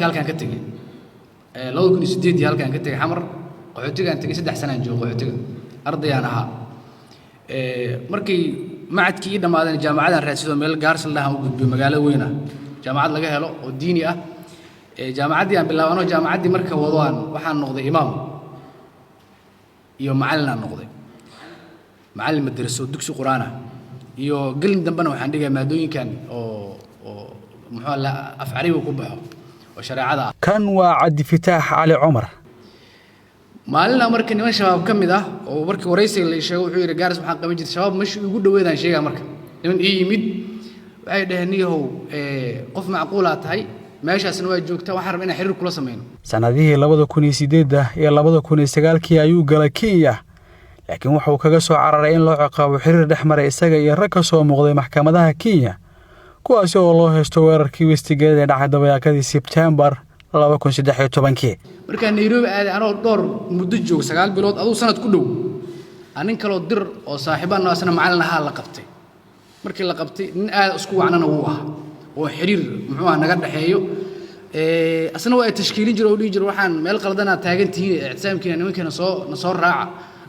halkan ka tagay 2008 halkan ka tagay xamar qaxootigaan tagay 3 sano aan joogo qaxootiga ardayaan ahaa markii macadkii dhamaadeen jaamacadan raadsido meel gaarsan lahaa u gudbiyo magaalada weyn ah jaamacad laga helo oo diini ah jaamacadii aan bilaabano jaamacadii marka wadaan waxaan noqday imaam iyo macallin aan noqday macallin madraso dugsi quraan ah iyo galin dambana waxaan dhigay maadooyinkan oo muxuu la af carabiga ku baxo oo shariicada kan waa Cabdi Fataax Cali Cumar maalina markii niman shabaab kamid ah oo markii wareysiga la sheegay wuxuu yiri gaaris waxaan qaban jiray shabaab meeshii ugu dhaweedaan sheegay marka niman ii yimid waxay dhahaniyow qof macquul ah tahay meeshaasna waa joogtaa waxaan rabaa inaan xiriir kula sameeyno sanadihii 2008 iyo 2009 ayuu galay Kenya laakiin wuxuu kaga soo cararay in loo ciqaabo xiriir dhexmaray isaga iyo rag ka soo muuqday maxkamadaha Kenya kuwaas oo loo haysto weerarkii Westgate ee dhacay dabayaaqadii September 2013 marka Nairobi anoo dhowr muddo joog 9 bilood aduu sanad ku dhow anin kale dir oo saaxiibana asna macallin ahaa la qabtay markii la qabtay nin aad isku wacnana uu ah oo xiriir muxuu ah naga dhaxeeyo asna waa tashkiilin jiro oo dhigi jiro waxaan meel qaldana taagantii ictisaamkiina nimankeena soo raaca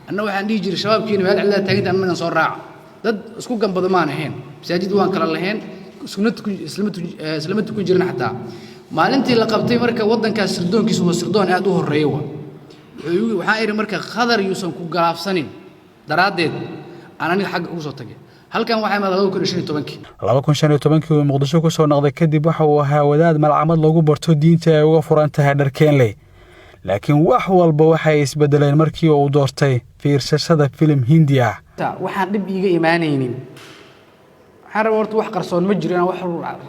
anna waxaan dhigi jiray shabaabkiina meel cilada taagantii anna soo raaca dad isku gambado ma ahayn masaajid waan kala lahayn islamadu ku jirna xataa maalintii la qabtay marka wadankaas sirdoonkiisu waa sirdoon aad u horeeyo waxaan iri marka khadar yuusan ku galaafsanin daraadeed aan aniga xaq ugu soo tagay halkan waxay maad 2015 uu Muqdisho ku soo noqday kadib waxa uu ahaa wadaad malcamad lagu barto diinta ay uga furan tahay dharkeenley laakiin wax walba waxay isbedeleen markii uu doortay fiirsashada film Hindi ah waxaan dib iiga iimaanaynin waxaan horta wax qarsoon ma jiro inaan wax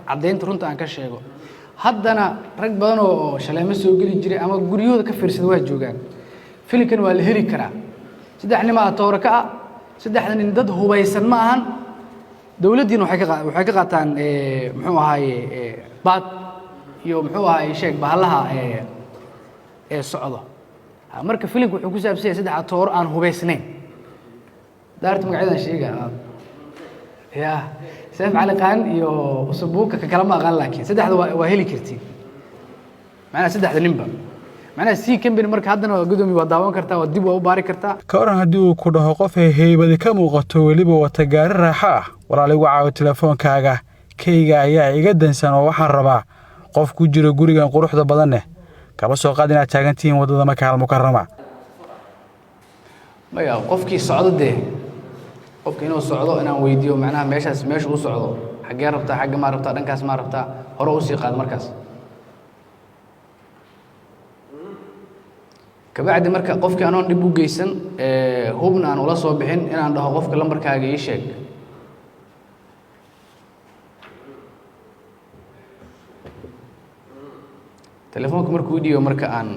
cadeynta runta aan ka sheego haddana rag badan oo shaleemo soo gali jiray ama guriyooda ka fiirsada waa joogaan filmkan waa la heli karaa saddex nin ma toora ka ah saddexdan nin dad hubaysan ma ahan dawladdiina waxay ka qaataan muxuu ahaaye baad iyo muxuu ahaaye sheeg bahalaha socdo marka filmku wuxuu ku saabsan yahay saddex toor aan hubaysnayn daarta magacadan sheegaa يا سيف على قان يو أسبوعك كلام أقل لكن سدح وهلي كرتي معنا سدح ذنبا معنا سي كم بين مرك هذا وجودهم يوداون كرتا وديب وبارك كرتا كورن هدو كده قفه هيبة كم وقته وليبه وتجار الراحة ولا لي وعاء تلفون كاجا كيجا يا جدا سنة واحد ربع قف كجرا جوري عن قروح ذا بدنه كبس وقادنا تاجنتين وده مكان المكرمة ما يا قف كي صعد ده qofka inuu socdo inaan weydiyo macnaha meesha uu socdo xagee rabtaa xagga ma rabtaa dhankaas ma rabtaa hore u sii qaad markaas kabacdi marka qofka aan dib u geysan hubna aan ula soo bixin inaan dhaho qofka lambarkaaga ii sheeg telefoonka markuu dhiibo marka aan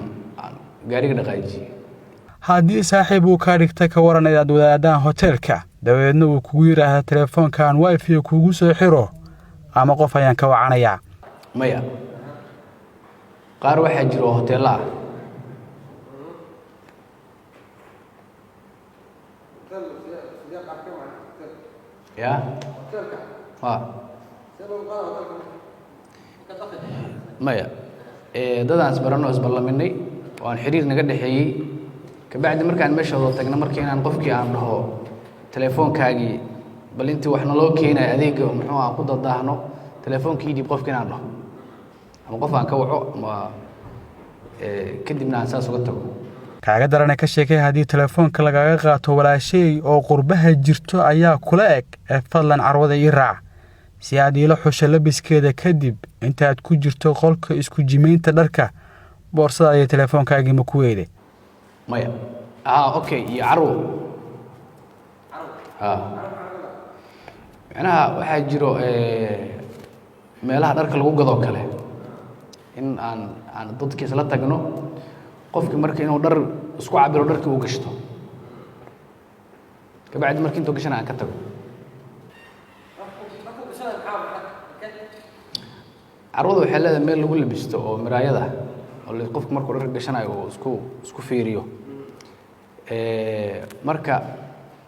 gaariga dhaqaajiyo haddii saaxiib uu ka dhigtay ka waran inaad wadaadaan hotelka dabeedna uu kugu yiraahdo telefoonkan wifi kugu soo xiro ama qof ayaan ka wacanayaa maya qaar waxa jiro hotel ah ya maya dadaan isbarano isballaminay waan xiriir naga dhaxeeyay kabacdi markaan meesha wada tagna markii aan qofkii aan dhaho telefoonkaagii bal intii wax naloo keenay adeega muxuu aan ku dadaahno telefoonkii dib qofkii aan dhaho ama qof aan ka waco ma kadibna aan saas uga tago kaaga darana ka sheekay haddii telefoonka lagaga qaato walaashay oo qurbaha jirto ayaa kula eg fadlan carwada ii raac si aad ila xusho labiskeeda kadib intaad ku jirto qolka isku jimeynta dharka boorsada iyo telefoonkaagii ma ku weeday maya okay iyo carwo macnaha waxaa jiro meelaha dharka lagu gado kale in aan dadkiis la tagno qofkii marka inuu dhar isku cabiro dharkii uu gashto kabacdi markii intuu gashana aan ka tago carwada waxay leedahay meel lagu labisto oo miraayada oo qofku markuu dhar gashanayo oo isku fiiriyo marka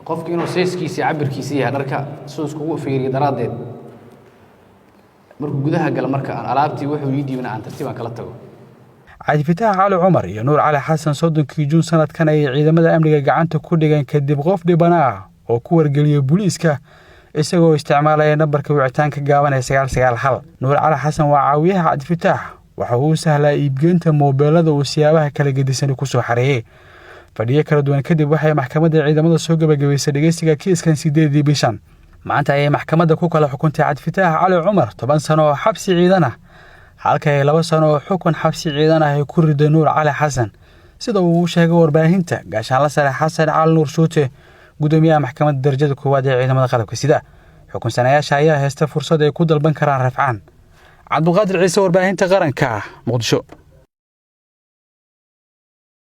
qofkii inuu sayskiisa cabirkiisa yahay dharka soo iskugu fiiriyo daraadeed markuu gudaha gala marka aan alaabtii wuxuu ii dhiibna aan tartiib aan kala tago. cabdifitaax cali cumar iyo nuur cali xasan 30 Juun sanadkan ay ciidamada amniga gacanta ku dhigeen kadib qof dhibana ah oo ku wargeliyay booliiska isagoo isticmaalaya nambarka wicitaanka gaaban ee 991. nuur cali xasan waa caawiyaha cabdifitaax waxa uu sahlaa iibgeynta moobilada uu siyaabaha kala gedisan ku soo xareeyay. fadhiyo kala duwan kadib waxay maxkamadda ciidamada soo gabagabaysay dhageysiga kiiskan 8 bishan. maanta ay maxkamadda ku kala xukuntay cabdifitaax cali cumar 10 sano oo xabsi ciidan ah halka ay 2 sano oo xukun xabsi ciidan ah ay ku riday nuur cali xasan sida uu sheegay warbaahinta gaashaanle sare xasan cali nuur shuute gudoomiyaha maxkamadda darajada koowaad ee ciidamada qalabka sida. xukun sanayaasha ayaa haysta fursad ay ku dalban karaan rafcaan. cabduqaadir ciise warbaahinta qaranka Muqdisho.